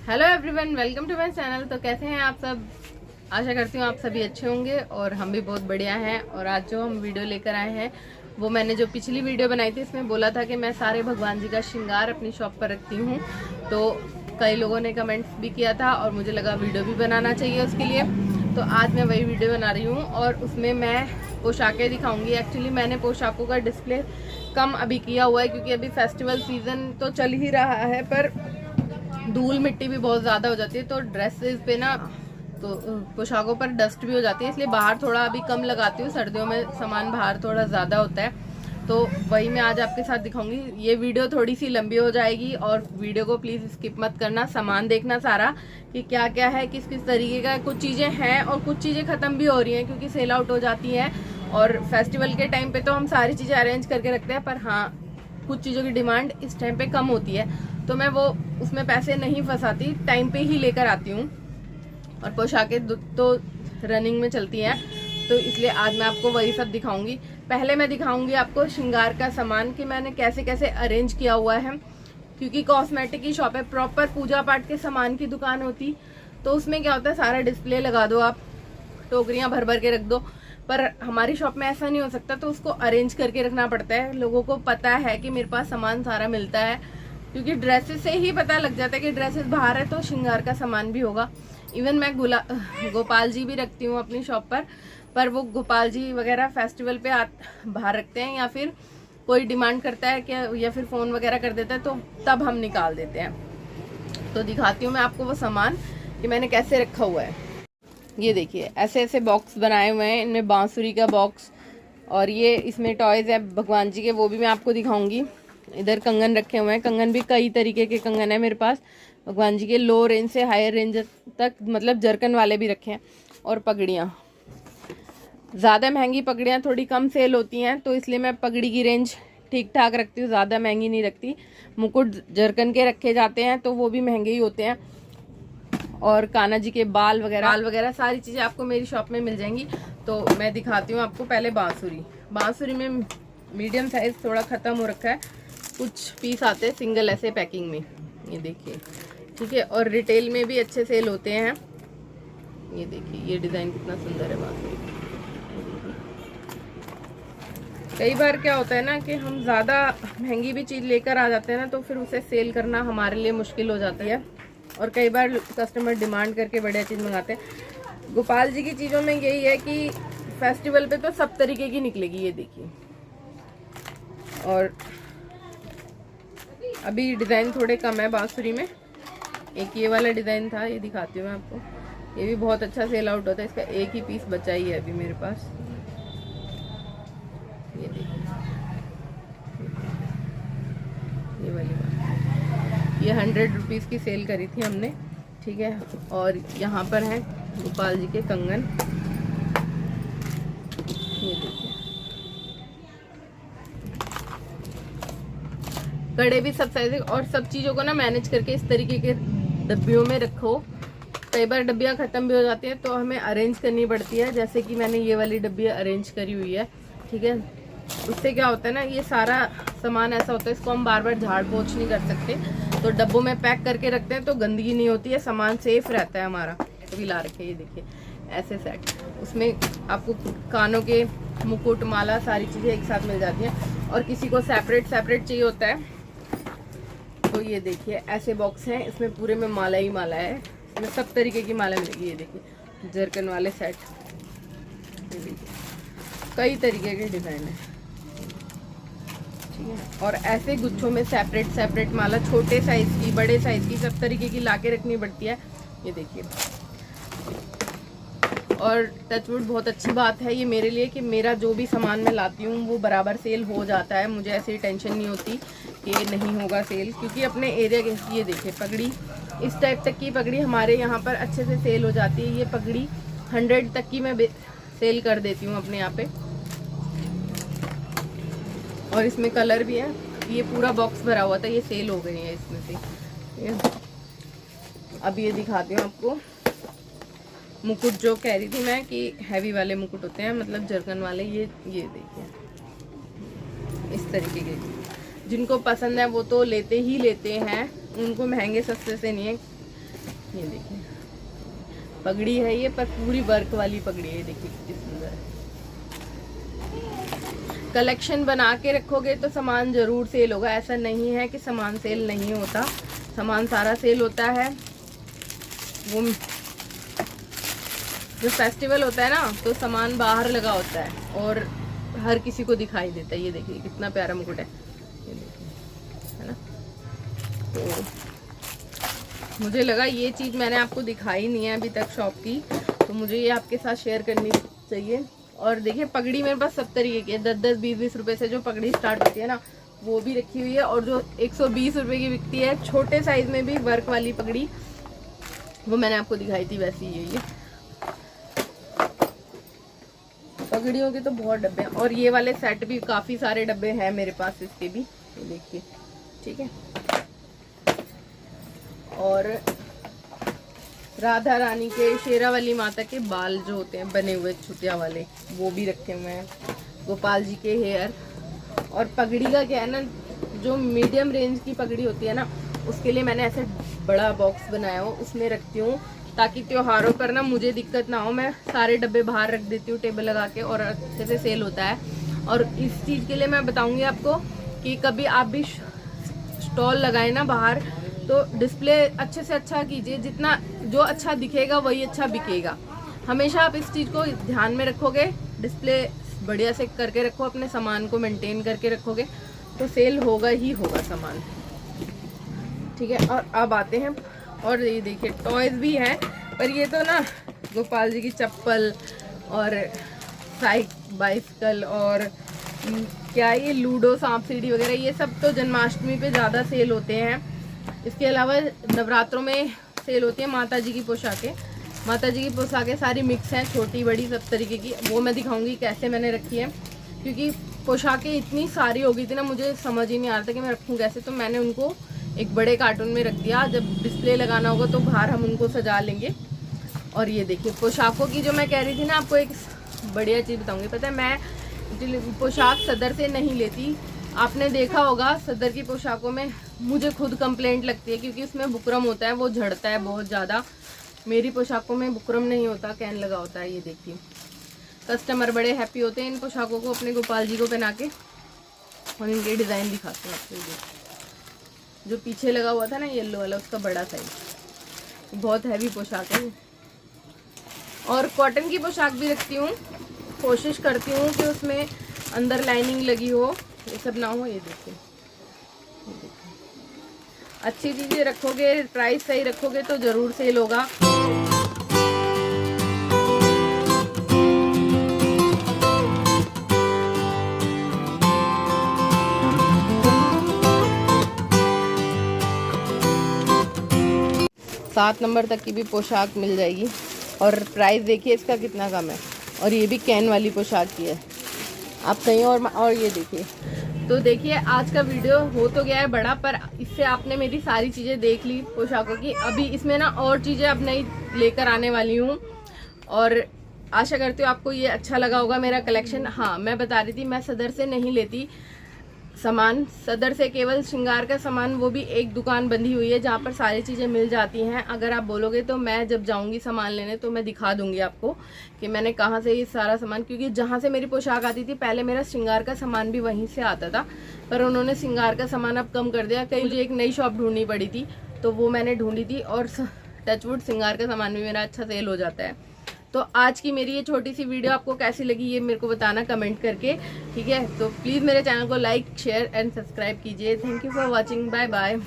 Hello everyone, welcome to my channel. तो कैसे हैं आप सब? आशा करती हूँ आप सभी अच्छे होंगे और हम भी बहुत बढ़िया हैं। और आज जो हम वीडियो लेकर आए हैं वो मैंने जो पिछली वीडियो बनाई थी इसमें बोला था कि मैं सारे भगवान जी का श्रृंगार अपनी शॉप पर रखती हूँ। तो कई लोगों ने कमेंट्स भी किया था और मुझे लगा वीडियो भी बनाना चाहिए उसके लिए। तो आज मैं वही वीडियो बना रही हूँ और उसमें मैं पोशाकें दिखाऊंगी। एक्चुअली मैंने पोशाकों का डिस्प्ले कम अभी किया हुआ है क्योंकि अभी फेस्टिवल सीजन तो चल ही रहा है, पर धूल मिट्टी भी बहुत ज़्यादा हो जाती है तो ड्रेसेस पे ना तो पोशाकों पर डस्ट भी हो जाती है, इसलिए बाहर थोड़ा अभी कम लगाती हूँ। सर्दियों में सामान बाहर थोड़ा ज़्यादा होता है, तो वही मैं आज आपके साथ दिखाऊंगी। ये वीडियो थोड़ी सी लंबी हो जाएगी और वीडियो को प्लीज़ स्किप मत करना। सामान देखना सारा कि क्या क्या है, किस किस तरीके का। कुछ चीज़ें हैं और कुछ चीज़ें ख़त्म भी हो रही हैं क्योंकि सेल आउट हो जाती हैं। और फेस्टिवल के टाइम पे तो हम सारी चीज़ें अरेंज करके रखते हैं, पर हाँ कुछ चीज़ों की डिमांड इस टाइम पे कम होती है तो मैं वो उसमें पैसे नहीं फंसाती, टाइम पे ही लेकर आती हूँ। और पोशाकें तो रनिंग में चलती हैं, तो इसलिए आज मैं आपको वही सब दिखाऊंगी। पहले मैं दिखाऊंगी आपको श्रृंगार का सामान कि मैंने कैसे कैसे अरेंज किया हुआ है, क्योंकि कॉस्मेटिक की शॉप है, प्रॉपर पूजा पाठ के सामान की दुकान होती तो उसमें क्या होता है सारा डिस्प्ले लगा दो, आप टोकरियां भर भर के रख दो। पर हमारी शॉप में ऐसा नहीं हो सकता, तो उसको अरेंज करके रखना पड़ता है। लोगों को पता है कि मेरे पास सामान सारा मिलता है, क्योंकि ड्रेसेस से ही पता लग जाता है कि ड्रेसेस बाहर है तो श्रृंगार का सामान भी होगा। इवन मैं गोपाल जी भी रखती हूँ अपनी शॉप पर वो गोपाल जी वगैरह फेस्टिवल पे बाहर रखते हैं, या फिर कोई डिमांड करता है कि या फिर फ़ोन वगैरह कर देता है तो तब हम निकाल देते हैं। तो दिखाती हूँ मैं आपको वो सामान कि मैंने कैसे रखा हुआ है। ये देखिए ऐसे ऐसे बॉक्स बनाए हुए हैं, इनमें बांसुरी का बॉक्स और ये इसमें टॉयज़ है भगवान जी के, वो भी मैं आपको दिखाऊंगी। इधर कंगन रखे हुए हैं, कंगन भी कई तरीके के कंगन है मेरे पास भगवान जी के, लो रेंज से हायर रेंज तक, मतलब जरकन वाले भी रखे हैं। और पगड़ियाँ, ज़्यादा महंगी पगड़ियाँ थोड़ी कम सेल होती हैं तो इसलिए मैं पगड़ी की रेंज ठीक ठाक रखती हूँ, ज़्यादा महंगी नहीं रखती। मुकुट जरकन के रखे जाते हैं तो वो भी महंगे ही होते हैं। और कान्हा जी के बाल वगैरह सारी चीज़ें आपको मेरी शॉप में मिल जाएंगी। तो मैं दिखाती हूँ आपको पहले बांसुरी में मीडियम साइज थोड़ा ख़त्म हो रखा है, कुछ पीस आते हैं सिंगल ऐसे पैकिंग में, ये देखिए, ठीक है। और रिटेल में भी अच्छे सेल होते हैं। ये देखिए ये डिज़ाइन कितना सुंदर है बांसुरी। कई बार क्या होता है ना कि हम ज़्यादा महंगी भी चीज़ लेकर आ जाते हैं ना, तो फिर उसे सेल करना हमारे लिए मुश्किल हो जाती है। और कई बार कस्टमर डिमांड करके बढ़िया चीज़ मंगाते हैं। गोपाल जी की चीज़ों में यही है कि फेस्टिवल पे तो सब तरीके की निकलेगी, ये देखिए। और अभी डिज़ाइन थोड़े कम है बांसुरी में। एक ये वाला डिज़ाइन था, ये दिखाती हूँ मैं आपको, ये भी बहुत अच्छा सेल आउट होता है। इसका एक ही पीस बचा ही है अभी मेरे पास, ये देखिए ये वाली बात, ये 100 रुपीज़ की सेल करी थी हमने, ठीक है। और यहाँ पर है गोपाल जी के कंगन, ये देखिए। कड़े भी सब साइज, और सब चीज़ों को ना मैनेज करके इस तरीके के डब्बियों में रखो। कई बार डब्बियाँ ख़त्म भी हो जाती हैं तो हमें अरेंज करनी पड़ती है, जैसे कि मैंने ये वाली डब्बी अरेंज करी हुई है, ठीक है। उससे क्या होता है ना, ये सारा सामान ऐसा होता है इसको हम बार बार झाड़ पोंछ नहीं कर सकते, तो डब्बों में पैक करके रखते हैं तो गंदगी नहीं होती है, सामान सेफ रहता है हमारा। अभी ला रखे, ये देखिए ऐसे सेट, उसमें आपको कानों के मुकुट माला सारी चीज़ें एक साथ मिल जाती हैं। और किसी को सेपरेट चाहिए होता है तो ये देखिए ऐसे बॉक्स हैं, इसमें पूरे में माला ही माला है, इसमें सब तरीके की माला मिलेगी। ये देखिए जरकन वाले सेट, ये देखिए कई तरीके के डिज़ाइन है, ठीक है। और ऐसे गुच्छों में सेपरेट माला, छोटे साइज की बड़े साइज की सब तरीके की लाके रखनी पड़ती है, ये देखिए। और टचवुड बहुत अच्छी बात है ये मेरे लिए कि मेरा जो भी सामान मैं लाती हूँ वो बराबर सेल हो जाता है, मुझे ऐसी टेंशन नहीं होती कि नहीं होगा सेल, क्योंकि अपने एरिया के, ये देखिए पगड़ी, इस टाइप तक की पगड़ी हमारे यहाँ पर अच्छे से सेल हो जाती है। ये पगड़ी 100 तक की मैं सेल कर देती हूँ अपने यहाँ पे। और इसमें कलर भी है, ये पूरा बॉक्स भरा हुआ था, ये सेल हो गई है इसमें से। अब ये दिखाती हूँ आपको मुकुट, जो कह रही थी मैं कि हैवी वाले मुकुट होते हैं, मतलब जरकन वाले, ये देखिए इस तरीके के। जिनको पसंद है वो तो लेते ही लेते हैं, उनको महंगे सस्ते से नहीं है। ये देखिए पगड़ी है ये, पर पूरी वर्क वाली पगड़ी है, देखिए कितनी सुंदर है। कलेक्शन बना के रखोगे तो सामान जरूर सेल होगा, ऐसा नहीं है कि सामान सेल नहीं होता, सामान सारा सेल होता है। वो जो फेस्टिवल होता है ना तो सामान बाहर लगा होता है और हर किसी को दिखाई देता है। ये देखिए कितना प्यारा मुकुट है, ये देखिए, है ना। तो मुझे लगा ये चीज़ मैंने आपको दिखाई नहीं है अभी तक शॉप की, तो मुझे ये आपके साथ शेयर करनी चाहिए। और देखिए पगड़ी मेरे पास सब तरीके की है, 10-10, 20-20 रुपए से जो पगड़ी स्टार्ट होती है ना वो भी रखी हुई है, और जो 120 रुपए की बिकती है छोटे साइज में भी वर्क वाली पगड़ी, वो मैंने आपको दिखाई थी वैसी ही है ये। पगड़ियों के तो बहुत डब्बे हैं, और ये वाले सेट भी काफ़ी सारे डब्बे हैं मेरे पास इसके भी, ये देखिए, ठीक है। और राधा रानी के, शेरावाली माता के बाल जो होते हैं बने हुए छुटिया वाले, वो भी रखे हुए हैं। गोपाल जी के हेयर, और पगड़ी का क्या है ना, जो मीडियम रेंज की पगड़ी होती है ना उसके लिए मैंने ऐसे बड़ा बॉक्स बनाया हो, उसमें रखती हूँ ताकि त्योहारों पर ना मुझे दिक्कत ना हो। मैं सारे डब्बे बाहर रख देती हूँ टेबल लगा के, और अच्छे से सेल होता है। और इस चीज़ के लिए मैं बताऊँगी आपको कि कभी आप भी स्टॉल लगाए ना बाहर, तो डिस्प्ले अच्छे से अच्छा कीजिए, जितना जो अच्छा दिखेगा वही अच्छा बिकेगा। हमेशा आप इस चीज़ को ध्यान में रखोगे, डिस्प्ले बढ़िया से करके रखो, अपने सामान को मेंटेन करके रखोगे तो सेल होगा ही होगा सामान, ठीक है। और अब आते हैं, और ये देखिए टॉयज भी हैं, पर ये तो ना गोपाल जी की चप्पल और बाइसिकल और क्या ये लूडो, सांप सीढ़ी वगैरह, ये सब तो जन्माष्टमी पे ज़्यादा सेल होते हैं। इसके अलावा नवरात्रों में सेल होती है माता जी की पोशाकें। माता जी की पोशाकें सारी मिक्स हैं, छोटी बड़ी सब तरीके की, वो मैं दिखाऊंगी कैसे मैंने रखी है, क्योंकि पोशाकें इतनी सारी हो गई थी ना मुझे समझ ही नहीं आ रहा था कि मैं रखूँ कैसे, तो मैंने उनको एक बड़े कार्टून में रख दिया। जब डिस्प्ले लगाना होगा तो बाहर हम उनको सजा लेंगे। और ये देखिए पोशाकों की जो मैं कह रही थी ना, आपको एक बढ़िया चीज़ बताऊंगी। पता है मैं पोशाक सदर से नहीं लेती, आपने देखा होगा सदर की पोशाकों में मुझे खुद कंप्लेंट लगती है क्योंकि उसमें बुकरम होता है, वो झड़ता है बहुत ज़्यादा। मेरी पोशाकों में बुकरम नहीं होता, कैन लगा होता है। ये देखिए कस्टमर बड़े हैप्पी होते हैं इन पोशाकों को अपने गोपाल जी को पहना के, और इनके डिज़ाइन दिखाते हैं आपको। ये जो पीछे लगा हुआ था ना येलो वाला, उसका बड़ा साइज, बहुत हैवी पोशाक है। और कॉटन की पोशाक भी रखती हूँ, कोशिश करती हूँ कि उसमें अंदर लाइनिंग लगी हो, ये सब ना हो। ये देखिए अच्छी चीज़ें रखोगे, प्राइस सही रखोगे तो ज़रूर सेल होगा। सात नंबर तक की भी पोशाक मिल जाएगी, और प्राइस देखिए इसका कितना कम है। और ये भी कैन वाली पोशाक की है, आप कहीं और ये देखिए। तो देखिए आज का वीडियो हो तो गया है बड़ा, पर इससे आपने मेरी सारी चीज़ें देख ली पोशाकों की। अभी इसमें ना और चीज़ें अब नई लेकर आने वाली हूँ, और आशा करती हूँ आपको ये अच्छा लगा होगा मेरा कलेक्शन। हाँ, मैं बता रही थी मैं सदर से नहीं लेती सामान, सदर से केवल श्रृंगार का सामान, वो भी एक दुकान बंधी हुई है जहाँ पर सारी चीज़ें मिल जाती हैं। अगर आप बोलोगे तो मैं जब जाऊँगी सामान लेने तो मैं दिखा दूँगी आपको कि मैंने कहाँ से ये सारा सामान, क्योंकि जहाँ से मेरी पोशाक आती थी पहले मेरा श्रृंगार का सामान भी वहीं से आता था, पर उन्होंने श्रृंगार का सामान अब कम कर दिया। कहीं मुझे एक नई शॉप ढूंढनी पड़ी थी, तो वो मैंने ढूंढी थी, और टचवुड श्रृंगार का सामान भी मेरा अच्छा सेल हो जाता है। तो आज की मेरी ये छोटी सी वीडियो आपको कैसी लगी ये मेरे को बताना कमेंट करके, ठीक है। तो प्लीज़ मेरे चैनल को लाइक, शेयर एंड सब्सक्राइब कीजिए। Thank you for watching, bye bye.